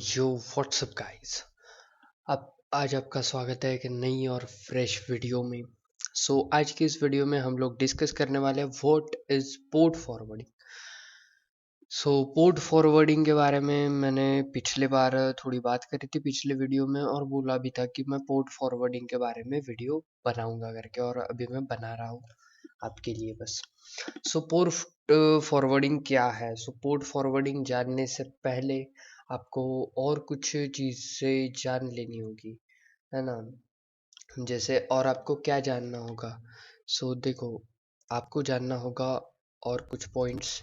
यो WhatsApp guys. अब आज आपका स्वागत है एक नई और फ्रेश वीडियो में। आज की इस वीडियो में हम लोग डिस्कस करने वाले हैं what is port forwarding. Port forwarding के बारे में मैंने पिछले बार थोड़ी बात करी थी पिछले वीडियो में, और बोला भी था कि मैं पोर्ट फॉरवर्डिंग के बारे में वीडियो बनाऊंगा करके, और अभी मैं बना रहा हूँ आपके लिए बस। पोर्ट फॉरवर्डिंग क्या है? पोर्ट फॉरवर्डिंग जानने से पहले आपको और कुछ चीज़ से जान लेनी होगी, है ना? जैसे और आपको क्या जानना होगा? देखो, आपको जानना होगा और कुछ पॉइंट्स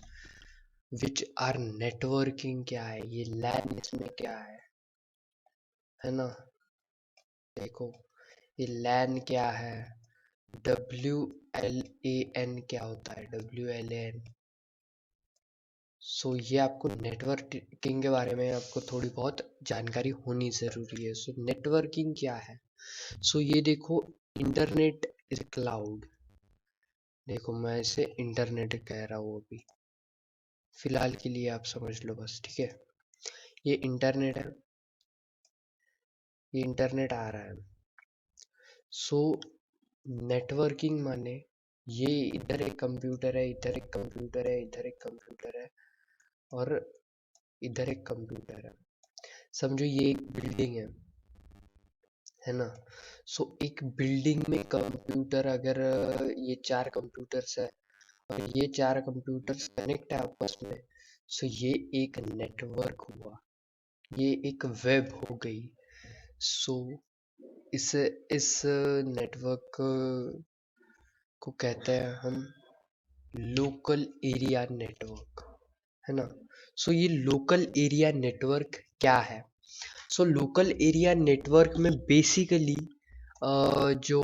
विच आर नेटवर्किंग क्या है, ये लैन इसमें क्या है ना? देखो, ये लैन क्या है, WLAN क्या होता है, WLAN। ये आपको नेटवर्किंग के बारे में आपको थोड़ी बहुत जानकारी होनी ज़रूरी है। नेटवर्किंग क्या है? ये देखो, इंटरनेट इज क्लाउड। देखो, मैं इसे इंटरनेट कह रहा हूँ अभी फिलहाल के लिए, आप समझ लो बस, ठीक है? ये इंटरनेट है, ये इंटरनेट आ रहा है। सो नेटवर्किंग माने ये इधर एक कंप्यूटर है, इधर एक कंप्यूटर है, इधर एक कंप्यूटर है, और इधर एक कंप्यूटर है। समझो ये एक बिल्डिंग है ना? एक बिल्डिंग में कंप्यूटर, अगर ये 4 कंप्यूटर्स है और ये 4 कंप्यूटर्स कनेक्ट है आपस में, ये एक नेटवर्क हुआ, ये एक वेब हो गई। सो इस नेटवर्क को कहते हैं हम लोकल एरिया नेटवर्क, है ना? ये लोकल एरिया नेटवर्क क्या है? लोकल एरिया नेटवर्क में बेसिकली जो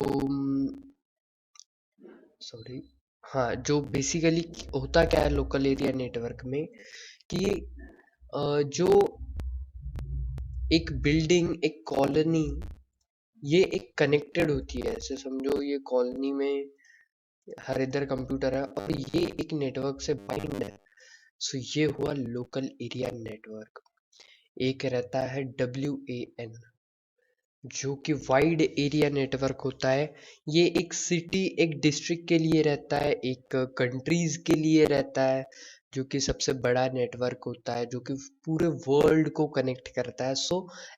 सॉरी हाँ, जो बेसिकली होता क्या है लोकल एरिया नेटवर्क में, कि जो एक बिल्डिंग, एक कॉलोनी, ये एक कनेक्टेड होती है। ऐसे समझो, ये कॉलोनी में हर इधर कंप्यूटर है और ये एक नेटवर्क से बाइंड है। ये हुआ लोकल एरिया नेटवर्क। एक रहता है WAN, जो कि वाइड एरिया नेटवर्क होता है। ये एक सिटी, एक डिस्ट्रिक्ट के लिए रहता है, एक कंट्रीज के लिए रहता है, जो कि सबसे बड़ा नेटवर्क होता है, जो कि पूरे वर्ल्ड को कनेक्ट करता है।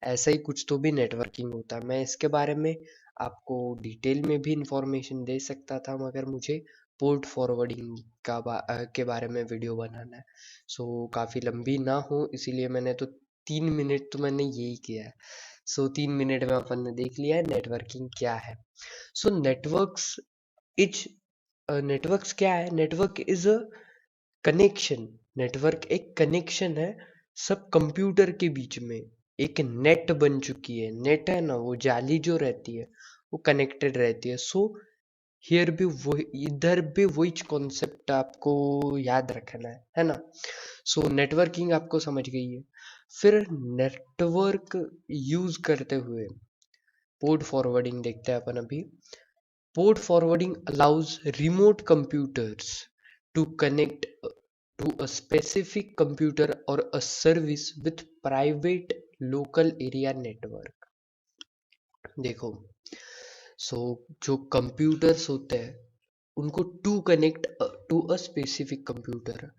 ऐसा ही कुछ तो भी नेटवर्किंग होता है। मैं इसके बारे में आपको डिटेल में भी इंफॉर्मेशन दे सकता था, मगर मुझे पोर्ट फॉरवर्डिंग के बारे में वीडियो बनाना है। काफ़ी लंबी ना हो, इसीलिए मैंने तो 3 मिनट तो मैंने यही किया है। 3 मिनट में अपन ने देख लिया है नेटवर्किंग क्या है। नेटवर्क्स इज नेटवर्क्स क्या है? Network is a connection. Network एक कनेक्शन है सब कंप्यूटर के बीच में। एक नेट बन चुकी है, नेट है ना, वो जाली जो रहती है वो कनेक्टेड रहती है। हियर भी वही, इधर भी वही कॉन्सेप्ट आपको याद रखना है ना? नेटवर्किंग आपको समझ गई है। फिर नेटवर्क यूज करते हुए पोर्ट फॉरवर्डिंग देखते हैं अपन अभी। Port forwarding allows remote computers to connect to a specific computer or a service with private local area network। देखो, जो कंप्यूटर्स होते हैं उनको to connect to a specific computer.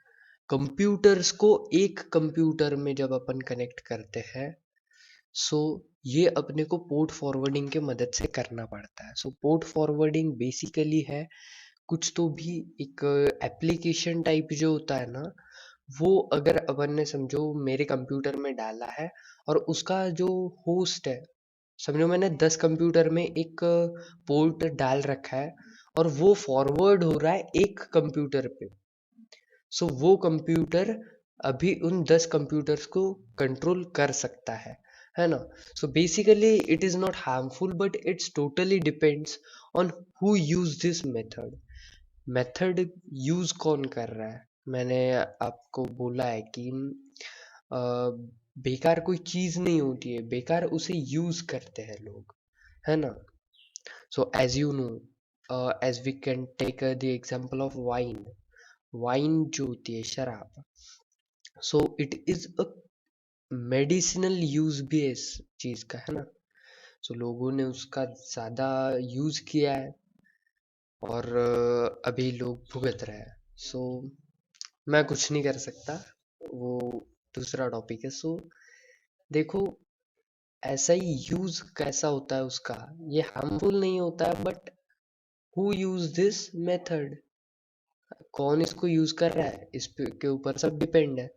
Computers को एक कंप्यूटर में जब अपन कनेक्ट करते हैं, सो ये अपने को पोर्ट फॉरवर्डिंग के मदद से करना पड़ता है। पोर्ट फॉरवर्डिंग बेसिकली है कुछ तो भी एक एप्लीकेशन टाइप जो होता है ना, वो अगर अपन ने समझो मेरे कंप्यूटर में डाला है, और उसका जो होस्ट है, समझो मैंने 10 कंप्यूटर में एक पोर्ट डाल रखा है, और वो फॉरवर्ड हो रहा है एक कंप्यूटर पे। वो कंप्यूटर अभी उन 10 कंप्यूटर्स को कंट्रोल कर सकता है ना? Basically it is not harmful, but it's totally depends on who use this method. Method use कौन कर रहा है? मैंने आपको बोला है कि अ, बेकार कोई चीज नहीं होती है, बेकार उसे यूज करते हैं लोग, है ना? As you know, as we can take the example of wine. Wine जो होती है, शराब, it is a medicinal use भी है इस चीज का, है ना। सो लोगों ने उसका ज्यादा यूज किया है और अभी लोग भुगत रहे हैं। सो मैं कुछ नहीं कर सकता, वो दूसरा टॉपिक है। सो देखो, ऐसा ही यूज कैसा होता है उसका, ये हार्मफुल नहीं होता है, but who use this method, कौन इसको यूज कर रहा है, के ऊपर सब डिपेंड है।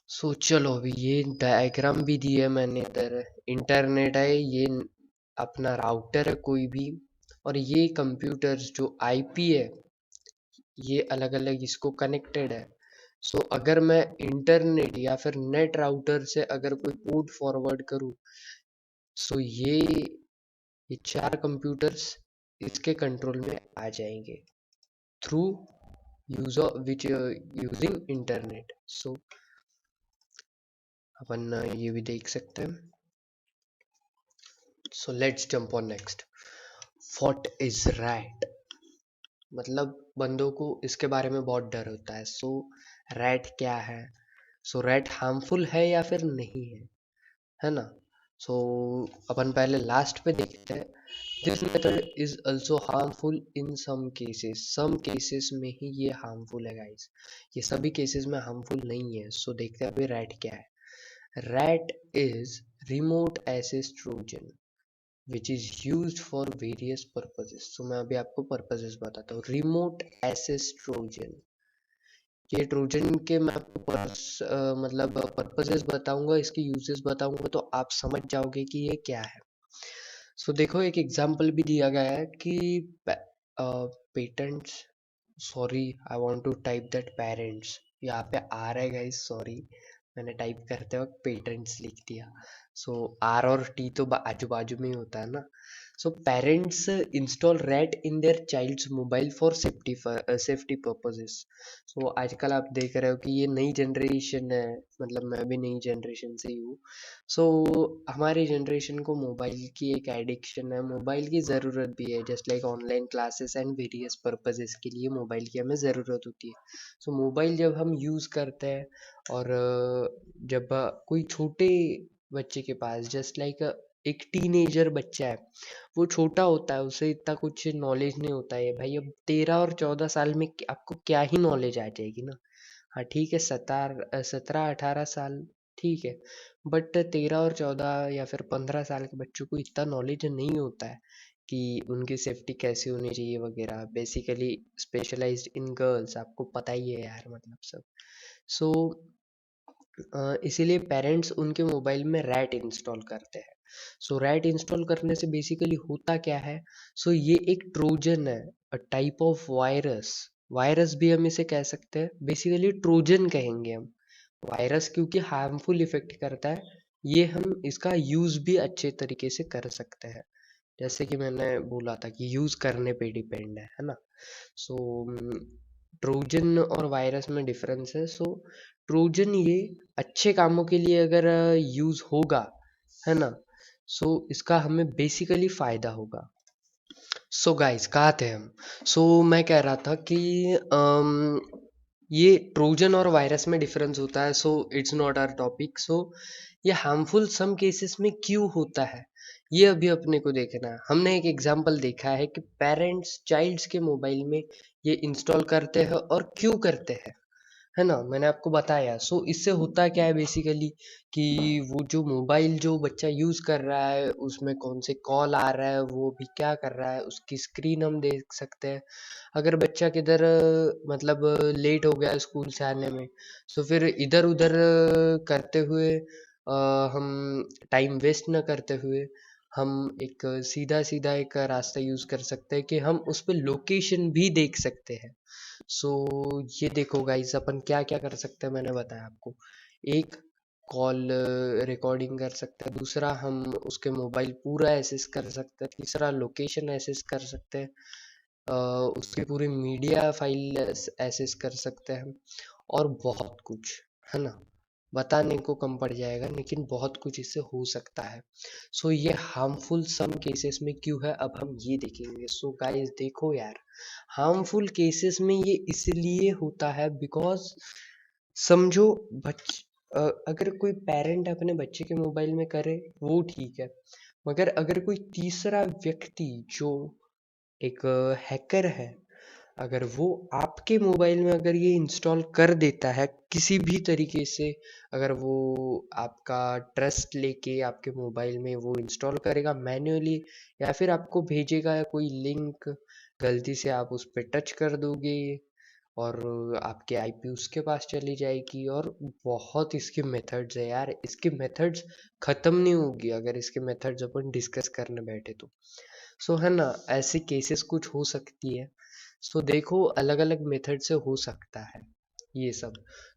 सो चलो, अभी ये डायग्राम भी दी है मैंने इधर। इंटरनेट है ये, अपना राउटर है कोई भी, और ये कंप्यूटर्स जो आईपी है, ये अलग अलग इसको कनेक्टेड है। सो अगर मैं इंटरनेट या फिर नेट राउटर से अगर कोई पोर्ट फॉरवर्ड करूँ, सो ये चार कंप्यूटर्स इसके कंट्रोल में आ जाएंगे through use which using internet. So अपन ये भी देख सकते हैं। So let's jump on next. What is RAT, मतलब बंदों को इसके बारे में बहुत डर होता है। सो रैट क्या है, सो रैट हार्मफुल है या फिर नहीं है ना। सो अपन पहले लास्ट पे देखते हैं। This method is also harmful in some cases में ही ये हार्मफुल है गाइस, ये सभी केसेस में हार्मफुल नहीं है। सो देखते हैं अभी रैट क्या है। Rat is remote access Trojan which is used for various purposes. तो मैं अभी आपको पर्पसेस बताता हूँ। रिमोट एक्सेस ट्रोजन, ये ट्रोजन के मैं आपको मतलब पर्पसेस बताऊंगा, इसकी यूजेस बताऊंगा, तो आप समझ जाओगे कि ये क्या है। सो देखो, एक एग्जांपल भी दिया गया है कि patents, sorry I want to type that parents, यहाँ पे आ रहा है गाइस, सॉरी मैंने टाइप करते वक्त पेटेंट्स लिख दिया। सो आर और टी तो आजू बाजू में ही होता है ना। So parents install RAT in their childs mobile for safety purposes. So आजकल आप देख रहे हो कि ये नई जनरेशन है, मतलब मैं भी नई जनरेशन से ही हूँ। सो हमारी जनरेशन को मोबाइल की एक एडिक्शन है, मोबाइल की ज़रूरत भी है, just like online classes and various purposes के लिए मोबाइल की हमें ज़रूरत होती है। सो मोबाइल जब हम यूज़ करते हैं, और जब कोई छोटे बच्चे के पास, जस्ट लाइक एक टीनेजर बच्चा है, वो छोटा होता है, उसे इतना कुछ नॉलेज नहीं होता है भाई। अब 13 और 14 साल में आपको क्या ही नॉलेज आ जाएगी ना। हाँ ठीक है, 17 17 18 साल ठीक है, बट 13 और 14 या फिर 15 साल के बच्चों को इतना नॉलेज नहीं होता है कि उनकी सेफ्टी कैसी होनी चाहिए वगैरह। बेसिकली स्पेशलाइज्ड इन गर्ल्स, आपको पता ही है यार, मतलब सब। सो इसीलिए पेरेंट्स उनके मोबाइल में रैट इंस्टॉल करते हैं। सो रैट इंस्टॉल करने से बेसिकली होता क्या है, सो ये एक ट्रोजन है, a type of virus. Virus भी हम इसे कह सकते हैं, बेसिकली ट्रोजन कहेंगे हम वायरस, क्योंकि हार्मफुल इफेक्ट करता है। ये हम इसका यूज भी अच्छे तरीके से कर सकते हैं, जैसे कि मैंने बोला था कि यूज करने पे डिपेंड है ना। सो ट्रोजन और वायरस में डिफरेंस है। सो ट्रोजन ये अच्छे कामों के लिए अगर यूज होगा, है ना, सो इसका हमें बेसिकली फायदा होगा। सो गाइस, कहाँ थे हम। सो मैं कह रहा था कि ये ट्रोजन और वायरस में डिफरेंस होता है। So it's not our topic. So ये हार्मफुल सम केसेस में क्यों होता है, ये अभी अपने को देखना है। हमने एक एग्जांपल देखा है कि पेरेंट्स चाइल्ड्स के मोबाइल में ये इंस्टॉल करते हैं, और क्यों करते हैं, है ना, मैंने आपको बताया। सो इससे होता क्या है बेसिकली, कि वो जो मोबाइल जो बच्चा यूज कर रहा है, उसमें कौन से कॉल आ रहा है, वो भी क्या कर रहा है, उसकी स्क्रीन हम देख सकते हैं। अगर बच्चा किधर मतलब लेट हो गया स्कूल से आने में, तो फिर इधर उधर करते हुए, हम टाइम वेस्ट ना करते हुए, हम एक सीधा सीधा एक रास्ता यूज कर सकते हैं कि हम उस पर लोकेशन भी देख सकते हैं। सो ये देखो गाइस, अपन क्या क्या कर सकते हैं, मैंने बताया आपको। एक, कॉल रिकॉर्डिंग कर सकते हैं। दूसरा, हम उसके मोबाइल पूरा एसेस कर सकते हैं। तीसरा, लोकेशन एसेस कर सकते हैं। उसकी पूरी मीडिया फाइल एसेस कर सकते हैं, और बहुत कुछ, है ना, बताने को कम पड़ जाएगा, लेकिन बहुत कुछ इससे हो सकता है। सो ये हार्मफुल सम केसेस में क्यों है, अब हम ये देखेंगे। सो गाइस देखो यार, हार्मफुल केसेस में ये इसलिए होता है बिकॉज, समझो, अगर कोई पेरेंट अपने बच्चे के मोबाइल में करे वो ठीक है, मगर अगर कोई तीसरा व्यक्ति जो एक हैकर है, अगर वो आपके मोबाइल में अगर ये इंस्टॉल कर देता है किसी भी तरीके से, अगर वो आपका ट्रस्ट लेके आपके मोबाइल में वो इंस्टॉल करेगा मैन्युअली, या फिर आपको भेजेगा कोई लिंक, गलती से आप उस पर टच कर दोगे और आपकी आईपी उसके पास चली जाएगी। और बहुत इसके मेथड्स है यार, इसके मेथड्स खत्म नहीं होगी अगर इसके मेथड्स अपन डिस्कस करने बैठे तो। सो है ना, ऐसे केसेस कुछ हो सकती है। सो देखो, अलग अलग मेथड से हो सकता है ये सब।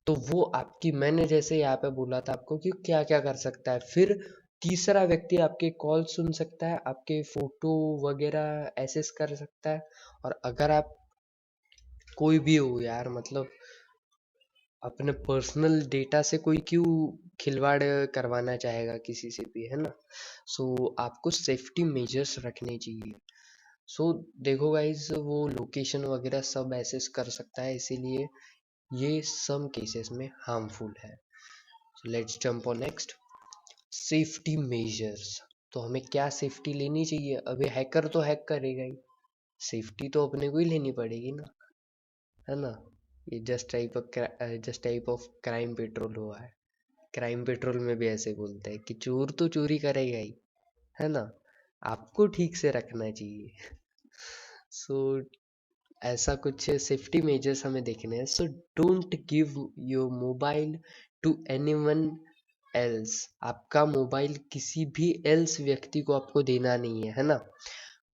तो वो आपकी, मैंने जैसे यहाँ पे बोला था आपको कि क्या क्या कर सकता है, फिर तीसरा व्यक्ति आपके कॉल सुन सकता है, आपके फोटो वगैरह एसेस कर सकता है। और अगर आप कोई भी हो यार, मतलब अपने पर्सनल डेटा से कोई क्यों खिलवाड़ करवाना चाहेगा किसी से भी, है ना। सो आपको सेफ्टी मेजर्स रखने चाहिए। सो देखो गाइज, वो लोकेशन वगैरह सब एसेस कर सकता है, इसीलिए ये सम केसेस में हार्मफुल है। Let's jump on next, safety measures. तो हमें क्या सेफ्टी लेनी चाहिए? अभी हैकर तो हैक करेगा ही, सेफ्टी तो अपने को ही लेनी पड़ेगी ना, है ना। ये just type of crime petrol हुआ है। क्राइम पेट्रोल में भी ऐसे बोलते हैं कि चोर तो चोरी करेगा ही, है ना। आपको ठीक से रखना चाहिए। सो ऐसा कुछ सेफ्टी मेजर्स हमें देखने हैं। So don't give your mobile to anyone else. आपका मोबाइल किसी भी एल्स व्यक्ति को आपको देना नहीं है, है ना।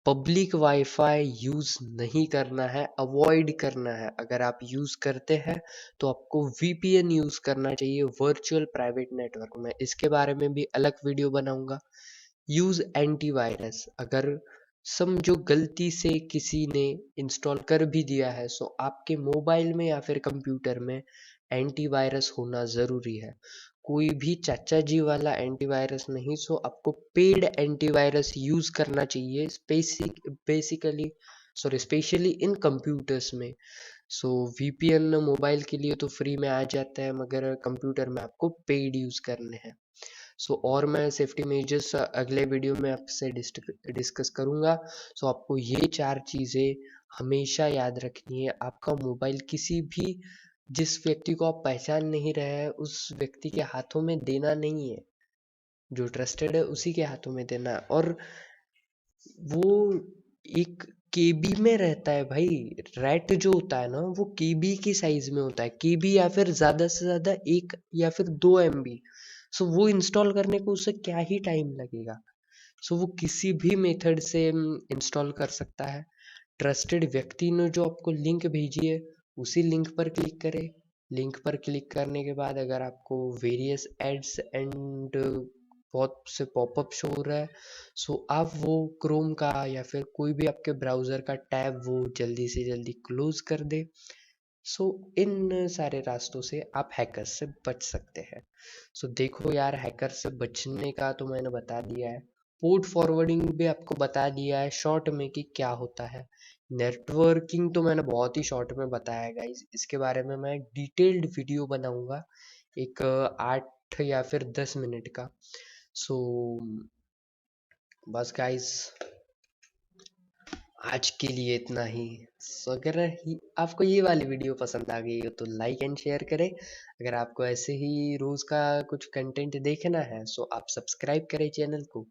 पब्लिक वाईफाई यूज नहीं करना है, अवॉइड करना है। अगर आप यूज करते हैं तो आपको वीपीएन यूज करना चाहिए, वर्चुअल प्राइवेट नेटवर्क में। इसके बारे में भी अलग वीडियो बनाऊंगा। Use antivirus. अगर समझो गलती से किसी ने इंस्टॉल कर भी दिया है, सो आपके मोबाइल में या फिर कंप्यूटर में एंटीवायरस होना ज़रूरी है। कोई भी चाचा जी वाला एंटीवायरस नहीं, सो आपको पेड एंटीवायरस यूज़ करना चाहिए, basically sorry specially in computers में। सो वीपीएन मोबाइल के लिए तो फ्री में आ जाता है, मगर कंप्यूटर में आपको पेड यूज़ करने हैं। सो और मैं सेफ्टी मेजर्स अगले वीडियो में आपसे डिस्कस करूँगा। सो आपको ये 4 चीज़ें हमेशा याद रखनी है। आपका मोबाइल किसी भी, जिस व्यक्ति को आप पहचान नहीं रहे हैं उस व्यक्ति के हाथों में देना नहीं है। जो ट्रस्टेड है उसी के हाथों में देना है। और वो एक केबी में रहता है भाई। रैट जो होता है ना, वो केबी की साइज में होता है, केबी या फिर ज्यादा से ज्यादा 1 या फिर 2 MB। सो वो इंस्टॉल करने को उसे क्या ही टाइम लगेगा। सो वो किसी भी मेथड से इंस्टॉल कर सकता है। ट्रस्टेड व्यक्ति ने जो आपको लिंक भेजी है उसी लिंक पर क्लिक करें। लिंक पर क्लिक करने के बाद अगर आपको वेरियस एड्स एंड बहुत से पॉपअप शो हो रहा है, सो आप वो क्रोम का या फिर कोई भी आपके ब्राउज़र का टैब वो जल्दी से जल्दी क्लोज कर दे। सो इन सारे रास्तों से आप हैकर्स से बच सकते हैं। सो देखो यार, हैकर से बचने का तो मैंने बता दिया है, पोर्ट फॉरवर्डिंग भी आपको बता दिया है शॉर्ट में कि क्या होता है। नेटवर्किंग तो मैंने बहुत ही शॉर्ट में बताया है गाइस, इसके बारे में मैं डिटेल्ड वीडियो बनाऊंगा, एक 8 या फिर 10 मिनट का। सो बस गाइस, आज के लिए इतना ही। सो अगर आपको ये वाली वीडियो पसंद आ गई हो तो लाइक एंड शेयर करें। अगर आपको ऐसे ही रोज का कुछ कंटेंट देखना है, सो आप सब्सक्राइब करें चैनल को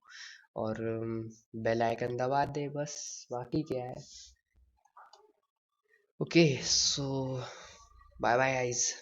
और बेल आइकन दबा दें, बस बाकी क्या है। ओके, सो बाय बाय गाइस।